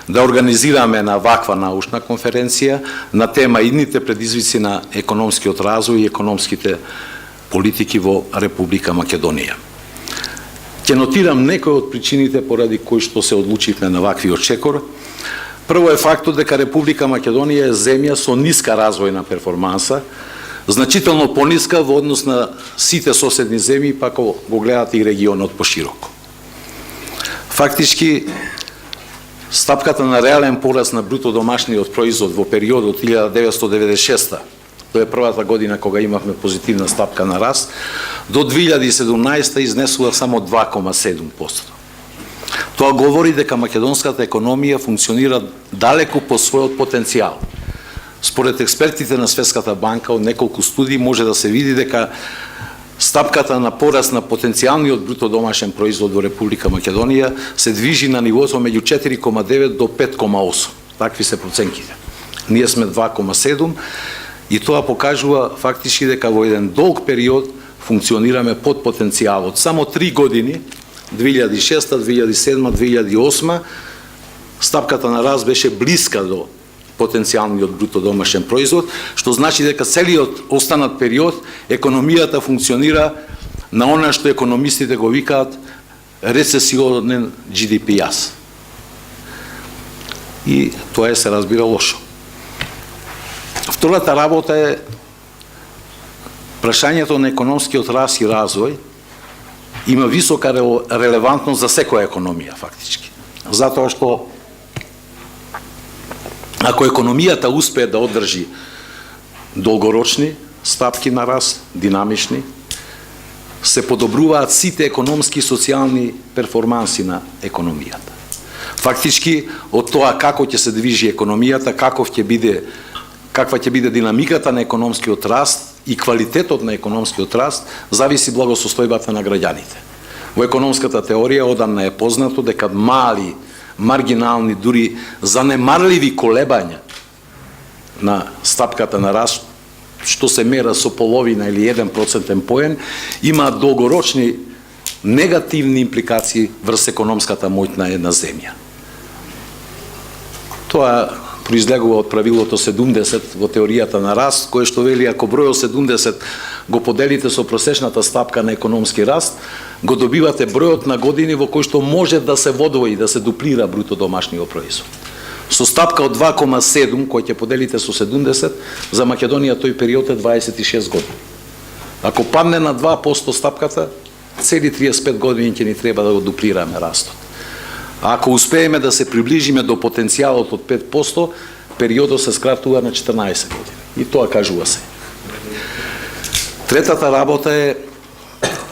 да организираме на ваква научна конференција на тема идните предизвици на економскиот развој и економските политики во Република Македонија. Ќе нотирам некои од причините поради кои што се одлучивме на ваквиот чекор. Прво е фактот дека Република Македонија е земја со ниска развојна перформанса, значително пониска во однос на сите соседни земји, па ако го гледате и регионот пошироко. Фактички, стапката на реален пораст на бруто домашниот производ во периодот 1996, тоа е првата година кога имавме позитивна стапка на раст, до 2017 изнесува само 2,7%. Тоа говори дека македонската економија функционира далеку по својот потенцијал. Според експертите на Светската банка од неколку студии може да се види дека стапката на пораст на потенцијалниот бруто домашен производ во Република Македонија се движи на нивото меѓу 4,9 до 5,8. Такви се проценките. Ние сме 2,7 и тоа покажува фактички дека во еден долг период функционираме под потенцијалот. Само 3 години, 2006, 2007, 2008, стапката на раст беше блиска до потенцијалниот бруто домашен производ, што значи дека целиот останат период економијата функционира на она што економистите го викаат рецесионен GDP јас. И тоа се разбира лошо. Втората работа е прашањето на економскиот раст и развој има висока релевантност за секоја економија, фактички. Затоа што ако економијата успее да одржи долгорочни стапки на раст, динамични, се подобруваат сите економски и социјални перформанси на економијата. Фактички, од тоа како ќе се движи економијата, каква ќе биде динамиката на економскиот раст и квалитетот на економскиот раст, зависи благосостојбата на граѓаните. Во економската теорија одамна е познато дека мали, маргинални, дури занемарливи колебања на стапката на раст, што се мера со половина или 1% поен, имаат долгорочни негативни импликации врз економската моќ на една земја. Тоа произлегува од правилото 70 во теоријата на раст, кое што вели ако бројот 70 го поделите со просечната стапка на економски раст, го добивате бројот на години во кој што може да се водвои, да се дуплира бруто домашниот производ. Со стапка од 2,7 кој ќе поделите со 70, за Македонија тој период е 26 години. Ако падне на 2% стапката, цели 35 години ќе ни треба да го дуплираме растот. А ако успееме да се приближиме до потенцијалот од 5%, периодот се скратува на 14 години. И тоа кажува се. Третата работа е,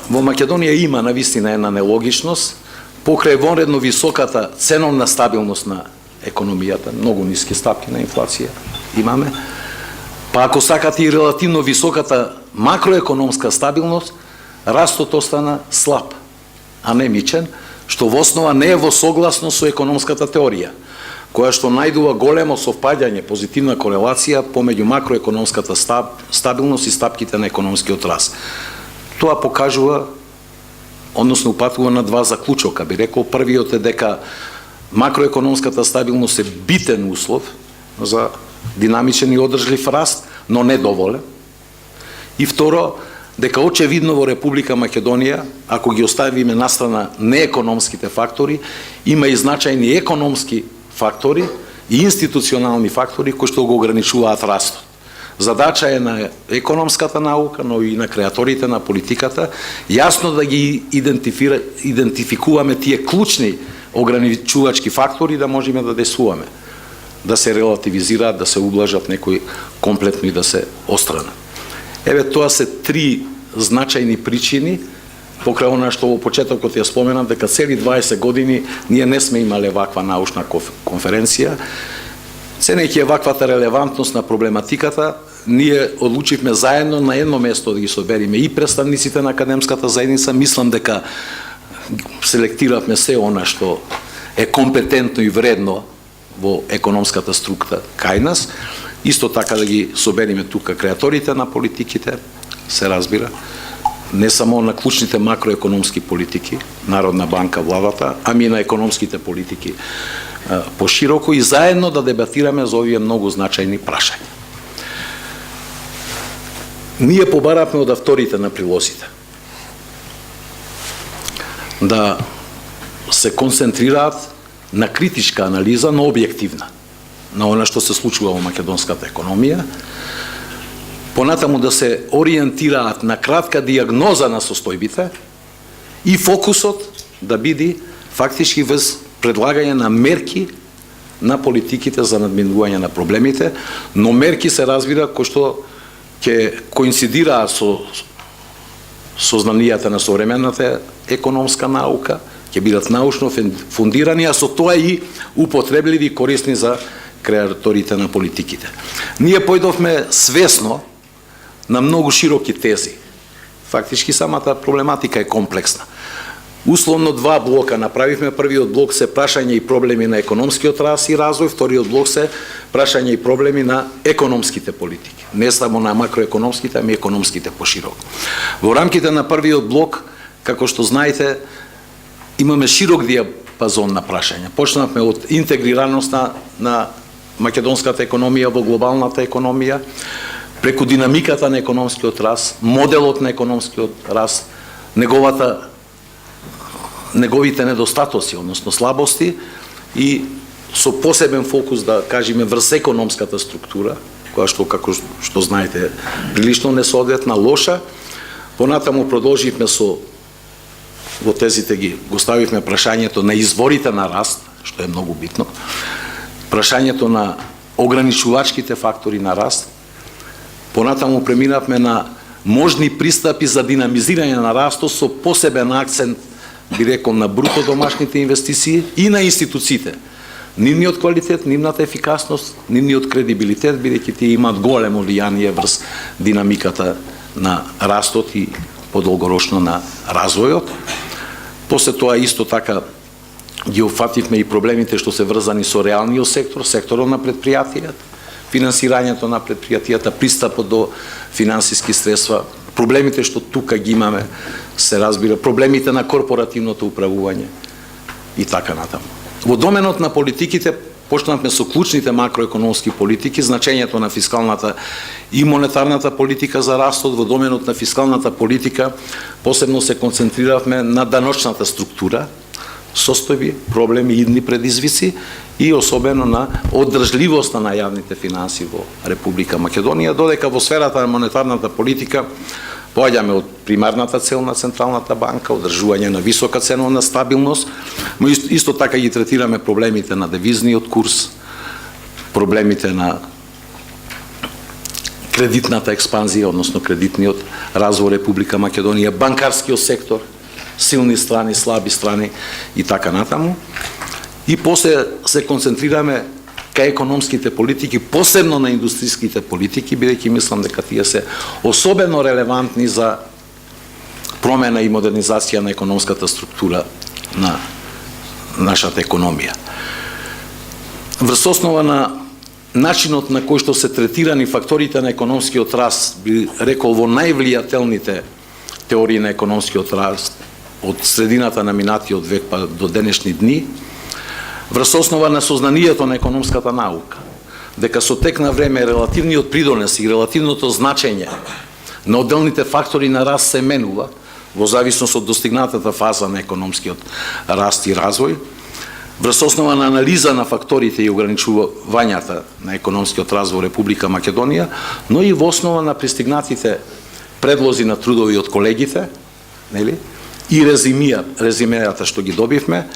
во Македонија има навистина една нелогичност, покрај вонредно високата ценовна стабилност на економијата, многу ниски стапки на инфлација имаме, па ако сакате и релативно високата макроекономска стабилност, растот остана слаб, анемичен, што во основа не е во согласно со економската теорија, која што најдува големо совпаѓање, позитивна корелација помеѓу макроекономската стабилност и стапките на економскиот раст. Тоа покажува, односно упатува на два заклучока. Би рекол, првиот е дека макроекономската стабилност е битен услов за динамичен и одржлив раст, но недоволен. И второ, дека очевидно во Република Македонија, ако ги оставиме настрана неекономските фактори, има и значајни економски фактори и институционални фактори кои што го ограничуваат растот. Задача е на економската наука, но и на креаторите на политиката, јасно да ги идентификуваме тие клучни ограничувачки фактори да можеме да действуваме, да се релативизираат, да се ублажат некои комплетно и да се остранат. Еве, тоа се три значајни причини, покрај она што во почетокот ја споменам, дека цели 20 години ние не сме имале ваква научна конференција. Ценејќи ваквата релевантност на проблематиката, ние одлучивме заедно на едно место да ги собериме и представниците на академската заедница. Мислам дека селектиравме се она што е компетентно и вредно во економската структура кај нас. Исто така да ги собериме тука креаторите на политиките, се разбира, не само на клучните макроекономски политики, Народна банка, владата, ами и на економските политики, пошироко и заедно да дебатираме за овие многу значајни прашања. Ние побаравме од авторите на прилозите да се концентрираат на критичка анализа, но објективна, на она што се случува во македонската економија, понатаму да се ориентираат на кратка диагноза на состојбите и фокусот да биде фактички врз предлагање на мерки на политиките за надминување на проблемите, но мерки се разбира кои што ќе коинцидираат со знанијата на современата економска наука, ќе бидат научно фундирани, а со тоа и употребливи и корисни за креаторите на политиките. Ние појдовме свесно на многу широки тези. Фактички самата проблематика е комплексна. Условно два блока направивме. Првиот блок се прашање и проблеми на економскиот раст и развој, вториот блок се прашање и проблеми на економските политики. Не само на макроекономските, ами економските пошироко. Во рамките на првиот блок, како што знаете, имаме широк диапазон на прашања. Почнавме од интегрираност на македонската економија во глобалната економија, преку динамиката на економскиот раст, моделот на економскиот раст, неговите недостатоци, односно слабости, и со посебен фокус, да кажеме, врз економската структура, која што, како што знаете, прилично несоодветна, лоша. Понатаму продолживме во тезите го ставивме прашањето на изворите на раст, што е многу битно, прашањето на ограничувачките фактори на раст. Понатаму преминавме на можни пристапи за динамизирање на растот со посебен акцент, би рекол, на бруто домашните инвестиции и на институциите. Нивниот квалитет, нивната ефикасност, нивниот кредибилитет, бидејќи тие имаат големо влијание врз динамиката на растот и подолгорочно на развојот. После тоа исто така ги опфативме и проблемите што се врзани со реалниот сектор, секторот на предпријатијата, финансирањето на предпријатијата, пристапот до финансиски средства, проблемите што тука ги имаме, се разбира, проблемите на корпоративното управување и така натаму. Во доменот на политиките почнавме со клучните макроекономски политики, значењето на фискалната и монетарната политика за растот. Во доменот на фискалната политика посебно се концентриравме на даночната структура, состојби, проблеми, идни предизвици и особено на одржливоста на јавните финанси во Република Македонија, додека во сферата на монетарната политика поаѓаме од примарната цел на Централната банка, одржување на висока ценовна стабилност, но исто така ги третираме проблемите на девизниот курс, проблемите на кредитната експанзија, односно кредитниот развој Република Македонија, банкарскиот сектор, силни страни, слаби страни и така натаму. И после се концентрираме кај економските политики, посебно на индустријските политики, бидејќи мислам дека тие се особено релевантни за промена и модернизација на економската структура на нашата економија. Врз основа на начинот на кој што се третирани факторите на економскиот раст, би рекол во највлијателните теории на економскиот раст од средината на минатиот век па до денешни дни, врз основа на сознанието на економската наука, дека со тек на време релативниот придонес и релативното значење на отделните фактори на раст се менува во зависност од достигнатата фаза на економскиот раст и развој, врз основа на анализа на факторите и ограничувањата на економскиот развој Република Македонија, но и во основа на пристигнатите предлози на трудови од колегите, нели? И резимејата што ги добивме,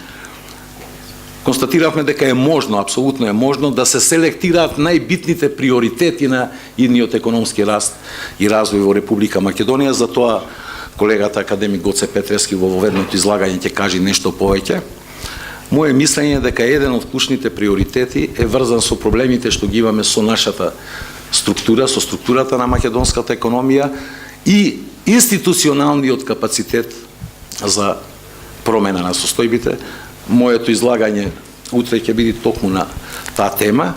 констатиравме дека е можно, апсолутно е можно, да се селектираат најбитните приоритети на идниот економски раст и развој во Република Македонија. За тоа колегата академик Гоце Петрески во воведното излагање ќе каже нешто повеќе. Моје мислење е дека еден од клучните приоритети е врзан со проблемите што ги имаме со нашата структура, со структурата на македонската економија и институционалниот капацитет за промена на состојбите. Моето излагање утре ќе биде токму на таа тема.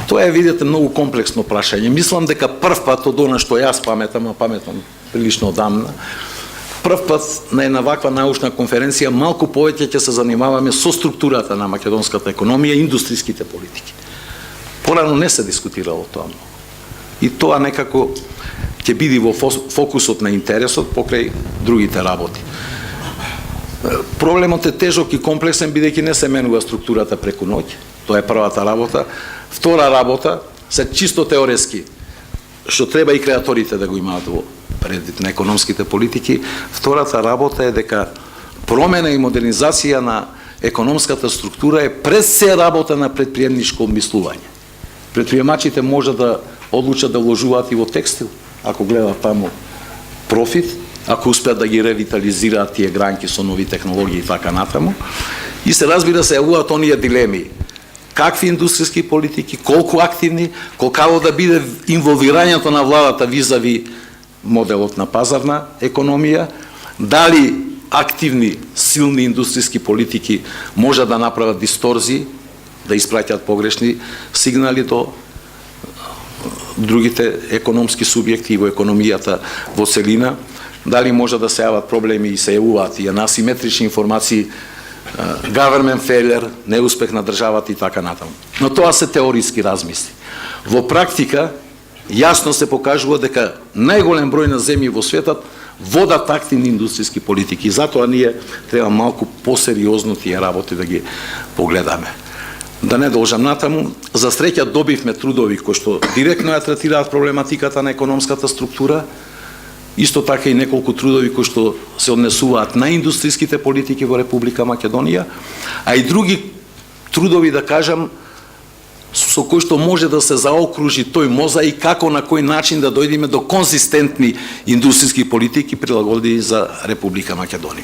Тоа е, видите, многу комплексно прашање. Мислам дека прв пат од она што јас паметам, а паметам прилично одамна, прв пат на една ваква научна конференција малку повеќе ќе се занимаваме со структурата на македонската економија и индустријските политики. Порано не се дискутирало тоа многу. И тоа некако ќе биде во фокусот на интересот покрај другите работи. Проблемот е тежок и комплексен, бидејќи не се менува структурата преку ноќ. Тоа е првата работа. Втора работа, се чисто теоретски, што треба и креаторите да го имаат во предвид на економските политики. Втората работа е дека промена и модернизација на економската структура е пред се работа на предприемничко обмислување. Предприемачите може да одлучат да вложуваат и во текстил, ако гледат таму профит, ако успеат да ги ревитализираат тие гранки со нови технологии и така натаму. И се разбира се јавуваат оние дилеми. Какви индустријски политики, колку активни, колкаво да биде инволвирањето на владата визави моделот на пазарна економија, дали активни, силни индустријски политики може да направат дисторзии, да испраќаат погрешни сигнали до другите економски субјекти во економијата во целина, дали може да се јават проблеми и се јавуваат и асиметрични информации, government failure, неуспех на државата и така натаму. Но тоа се теориски размисли. Во практика, јасно се покажува дека најголем број на земји во светот водат активни индустријски политики. И затоа ние треба малку посериозно тие работи да ги погледаме. Да не должам натаму, за среќа добивме трудови кои што директно ја третираат проблематиката на економската структура, исто така и неколку трудови кои што се однесуваат на индустријските политики во Република Македонија, а и други трудови, да кажам, со кои што може да се заокружи тој мозаик како на кој начин да дојдеме до конзистентни индустријски политики прилагодени за Република Македонија.